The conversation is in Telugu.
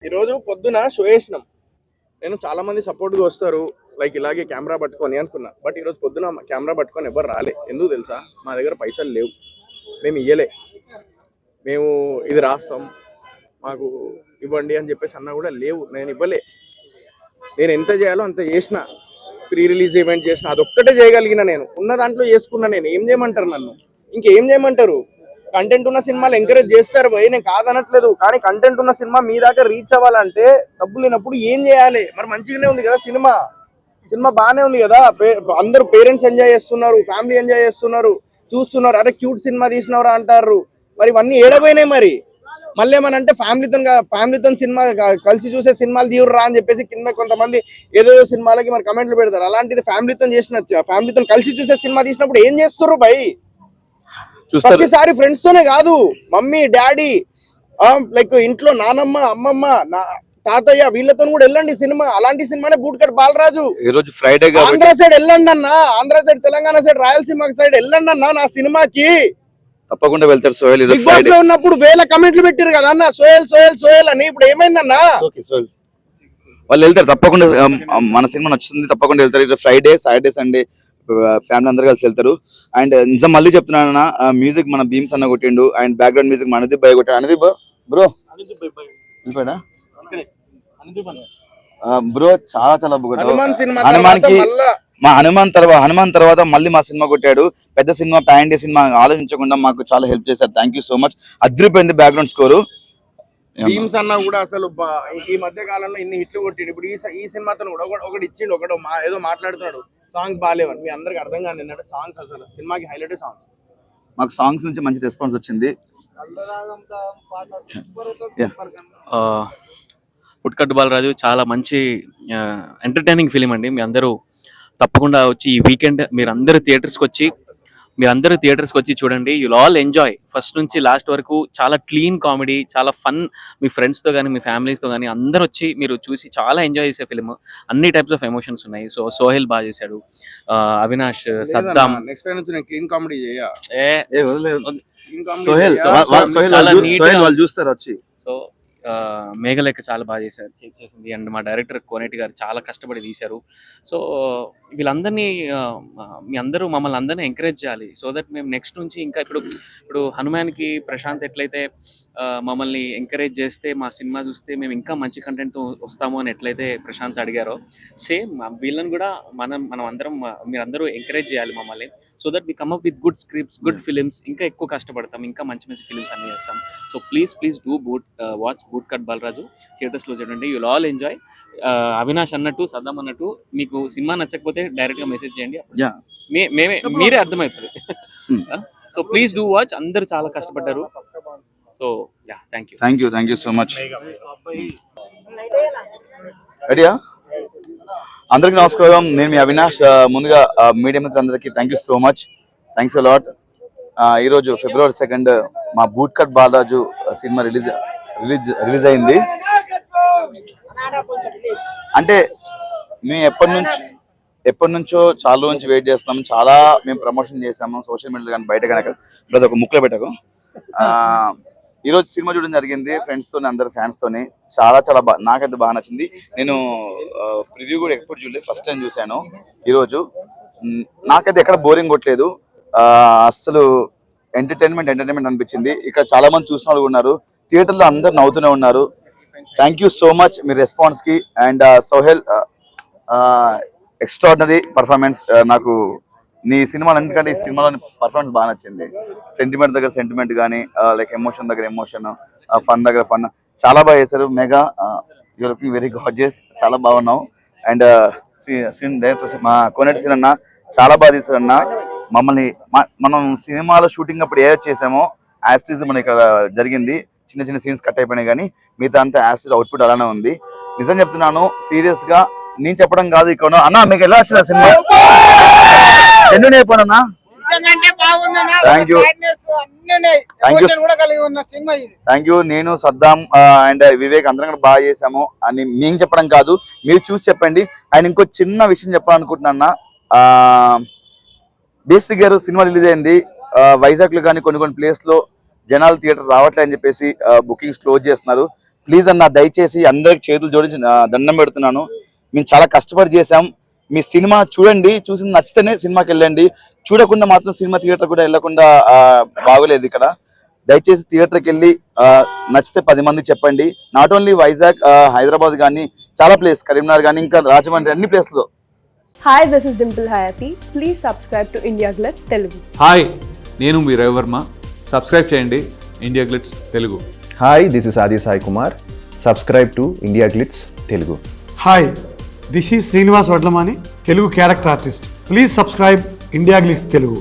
ఈరోజు పొద్దున షో వేసినాం. నేను చాలా మంది సపోర్ట్గా వస్తారు లైక్ ఇలాగే కెమెరా పట్టుకొని అనుకున్నా. బట్ ఈరోజు పొద్దున కెమెరా పట్టుకొని ఎవరు రాలే. ఎందుకు తెలుసా? మా దగ్గర పైసలు లేవు, మేము ఇయ్యలే. మేము ఇది రాస్తాం మాకు ఇవ్వండి అని చెప్పేసి అన్నా కూడా లేవు, నేను ఇవ్వలే. నేను ఎంత చేయాలో అంత చేసిన. ప్రీ రిలీజ్ ఈవెంట్ చేసిన, అదొక్కటే చేయగలిగిన. నేను ఉన్న దాంట్లో చేసుకున్నా. నేను ఏం చేయమంటారు నన్ను? ఇంకేం చేయమంటారు? కంటెంట్ ఉన్న సినిమాలు ఎంకరేజ్ చేస్తారు భయ్, నేను కాదనట్లేదు. కానీ కంటెంట్ ఉన్న సినిమా మీ దాకా రీచ్ అవ్వాలంటే డబ్బులు లేనప్పుడు ఏం చేయాలి? మరి మంచిగానే ఉంది కదా సినిమా, సినిమా బాగానే ఉంది కదా. అందరూ పేరెంట్స్ ఎంజాయ్ చేస్తున్నారు, ఫ్యామిలీ ఎంజాయ్ చేస్తున్నారు, చూస్తున్నారు. అరే క్యూట్ సినిమా తీసినవరా అంటారు. మరి ఇవన్నీ ఏడపోయినాయి. మరి మళ్ళీ ఏమనంటే ఫ్యామిలీతో సినిమా కలిసి చూసే సినిమాలు తీయరా అని చెప్పేసి కింద కొంతమంది ఏదో సినిమాలకి మరి కమెంట్లు పెడతారు. అలాంటిది ఫ్యామిలీతో కలిసి చూసే సినిమా తీసినప్పుడు ఏం చేస్తారు భయ్? ప్రతిసారి ఫ్రెండ్స్ తోనే కాదు, మమ్మీ డాడీ లైక్ ఇంట్లో నానమ్మ అమ్మమ్మ తాతయ్య వీళ్ళతో కూడా వెళ్ళండి సినిమా. అలాంటి సినిమానే బూట్కట్ బాలరాజు. ఈ రోజు ఫ్రైడే ఆంధ్ర సైడ్ వెళ్ళండి అన్న, Andhra side, Telangana side, Rayalaseema side వెళ్ళండి అన్న నా సినిమాకి. తప్పకుండా వెళ్తారు సోహెల్. బిగ్ బాస్ లో ఉన్నప్పుడు వేల కమెంట్లు పెట్టారు కదా అన్న, సోహెల్ సోహెల్ సోహెల్ అని. ఇప్పుడు ఏమైందన్నా? వాళ్ళు వెళ్తారు తప్పకుండా. మన సినిమా నచ్చుతుంది, తప్పకుండా వెళ్తారు. ఇది ఫ్రైడే, సాటర్డే, సండే ఫ్యామిలీ అందరు కలిసి వెళ్తారు. అండ్ నిజం మళ్ళీ చెప్తున్నాను, మ్యూజిక్ మన భీమ్స్ అన్న కొట్టిండు. అండ్ బ్యాక్గ్రౌండ్ మ్యూజిక్ మన అనుదీప్ భయ్ కొట్టాడు. అనుదీప్ బ్రో వెళ్ళిపోయాడా బ్రో? చాలా చాలా హనుమాన్కి మా హనుమాన్ తర్వాత మళ్ళీ మా సినిమా కొట్టాడు. పెద్ద సినిమా, ప్యాన్ సినిమా ఆలోచించకుండా మాకు చాలా హెల్ప్ చేశారు. Thank you so much. అదిరిపోయింది బ్యాక్గ్రౌండ్ స్కోరు. భీమ్స్ అన్న కూడా అసలు ఈ మధ్య కాలంలో ఇన్ని హిట్లు కొట్టిండు. ఇప్పుడు ఈ సినిమాతో కూడా ఒకటి ఇచ్చిండు, ఒకటి ఏదో మాట్లాడుతున్నాడు. సాంగ్స్ బాగాలేవని మీ అందరికి అర్థం కాదు. నిన్నటి సాంగ్స్ అసలు సినిమాకి హైలైట్ సాంగ్స్. మాకు సాంగ్స్ నుంచి మంచి రెస్పాన్స్ వచ్చింది. బూట్కట్ బాలరాజు చాలా మంచి ఎంటర్టైనింగ్ ఫిలిం అండి. మీ అందరూ తప్పకుండా వచ్చి ఈ వీకెండ్ మీరందరూ థియేటర్స్కి వచ్చి చూడండి. You'll all enjoy. ఫస్ట్ నుంచి లాస్ట్ వరకు చాలా క్లీన్ కామెడీ, చాలా ఫన్. మీ ఫ్రెండ్స్తో కానీ మీ ఫ్యామిలీస్తో కానీ అందరూ వచ్చి మీరు చూసి చాలా ఎంజాయ్ చేసే ఫిలిం. అన్ని టైప్స్ ఆఫ్ ఎమోషన్స్ ఉన్నాయి. సో సోహెల్ బాగా చేశాడు, అవినాష్, సద్దాం. నెక్స్ట్ టైం నుంచి నేను క్లీన్ కామెడీ చూస్తారు వచ్చి. సో మేఘలేఖ చాలా బాగా చేసింది. అండ్ మా డైరెక్టర్ కోనేటి గారు చాలా కష్టపడి తీశారు. సో వీళ్ళందరినీ మీ అందరూ మమ్మల్ని అందరినీ ఎంకరేజ్ చేయాలి. సో దట్ మేము నెక్స్ట్ నుంచి ఇంకా ఇప్పుడు హనుమాన్కి ప్రశాంత్ ఎట్లయితే మమ్మల్ని ఎంకరేజ్ చేస్తే, మా సినిమా చూస్తే మేము ఇంకా మంచి కంటెంట్తో వస్తాము అని ఎట్లయితే ప్రశాంత్ అడిగారో, సేమ్ వీళ్ళని కూడా మనం అందరం మీరందరూ ఎంకరేజ్ చేయాలి మమ్మల్ని. So that we come up with good scripts, good films. ఇంకా ఎక్కువ కష్టపడతాం, ఇంకా మంచి మంచి ఫిలిమ్స్ అన్ని చేస్తాం. So please do watch Bootcut Balaraju. థియేటర్స్లో చూడండి. You'll all enjoy. అవినాష్ అన్నట్టు, సద్దాం అన్నట్టు, మీకు సినిమా నచ్చకపోతే డైరెక్ట్గా మెసేజ్ చేయండి. మీరే అర్థమవుతుంది. So please do watch. అందరూ చాలా కష్టపడ్డారు. So thank you so much. రెడీయా? అందరికి నమస్కారం. నేను మీ అవినాష్. ముందుగా మీడియా మిత్రులందరికీ thank you so much. Thanks a lot. ఈరోజు February 2 మా బూట్కట్ బాలరాజు సినిమా రిలీజ్ అయింది. అంటే మేము ఎప్పటి నుంచో చాలా నుంచి వెయిట్ చేస్తాము. చాలా మేము ప్రమోషన్ చేసాము సోషల్ మీడియాలో కానీ బయట కనుక. ఇప్పుడు ఒక ముక్కలో పెట్టకు. ఈరోజు సినిమా చూడడం జరిగింది ఫ్రెండ్స్తో, అందరు ఫ్యాన్స్తోని. చాలా నాకైతే బాగా నచ్చింది. నేను ప్రివ్యూ కూడా ఎప్పుడు చూడలేదు, ఫస్ట్ టైం చూశాను ఈరోజు. నాకైతే ఎక్కడ బోరింగ్ కొట్టలేదు. అస్సలు ఎంటర్టైన్మెంట్ అనిపించింది. ఇక్కడ చాలా మంది చూసిన వాళ్ళు ఉన్నారు, థియేటర్లో అందరు నవ్వుతూనే ఉన్నారు. థ్యాంక్ యూ సో మచ్ మీ రెస్పాన్స్కి. And Sohel extraordinary performance. నాకు నీ సినిమాలు ఎందుకంటే ఈ సినిమాలోని పర్ఫార్మెన్స్ బాగా నచ్చింది. సెంటిమెంట్ దగ్గర సెంటిమెంట్ కానీ, లైక్ ఎమోషన్ దగ్గర ఎమోషన్, ఫన్ దగ్గర ఫన్ చాలా బాగా చేశారు. Mega you looking very gorgeous. చాలా బాగున్నావు. అండ్ సీన్ డైరెక్టర్ మా కోనేటి సీన్ అన్న చాలా బాగా తీశారన్న. మనం సినిమాలో షూటింగ్ అప్పుడు ఏదో చేసామో యాస్టీజ్ మన ఇక్కడ జరిగింది. చిన్న సీన్స్ కట్ అయిపోయినాయి కానీ మిగతా అంతా యాస్టీజ్ అవుట్పుట్ అలానే ఉంది. నిజం చెప్తున్నాను, సీరియస్ గా నేను చెప్పడం కాదు. ఇక్కడ అన్న మీకు ఎలా వచ్చింది సినిమా? ఎన్ని అయిపోయినా? Thank you. నేను సద్దాం అండ్ వివేక్ అందరం కూడా బాగా చేసాము అని నేను చెప్పడం కాదు, మీరు చూసి చెప్పండి. ఆయన ఇంకో చిన్న విషయం చెప్పాలనుకుంటున్నా. బేసిక్ గారు సినిమా రిలీజ్ అయింది. వైజాగ్ లో కానీ కొన్ని ప్లేస్ లో జనాలు థియేటర్ రావట్లే అని చెప్పేసి బుకింగ్స్ క్లోజ్ చేస్తున్నారు. ప్లీజ్ అన్న దయచేసి అందరికి చేతులు జోడించి దండం పెడుతున్నాను. మేము చాలా కష్టపడి చేసాం. మీ సినిమా చూడండి, చూసి నచ్చితేనే సినిమాకి వెళ్ళండి. చూడకుండా మాత్రం సినిమా థియేటర్ కూడా వెళ్ళకుండా బాగోలేదు ఇక్కడ. దయచేసి థియేటర్కి వెళ్ళి నచ్చితే 10 మందికి చెప్పండి. నాట్ ఓన్లీ వైజాగ్, హైదరాబాద్ కానీ చాలా ప్లేస్, కరీంనగర్ కానీ ఇంకా రాజమండ్రి అన్ని ప్లేస్లో. Hi, this is Dimple Hayati. Please subscribe to India Glitz Telugu. Hi, నేను మీ రవివర్మ. సబ్స్క్రైబ్ చేయండి India glitz Telugu. Hi, this is Adi Sai Kumar. Subscribe to India Glitz Telugu. Hi, this is Srinivas Vadlamani, Telugu character artist. Please subscribe India glitz Telugu.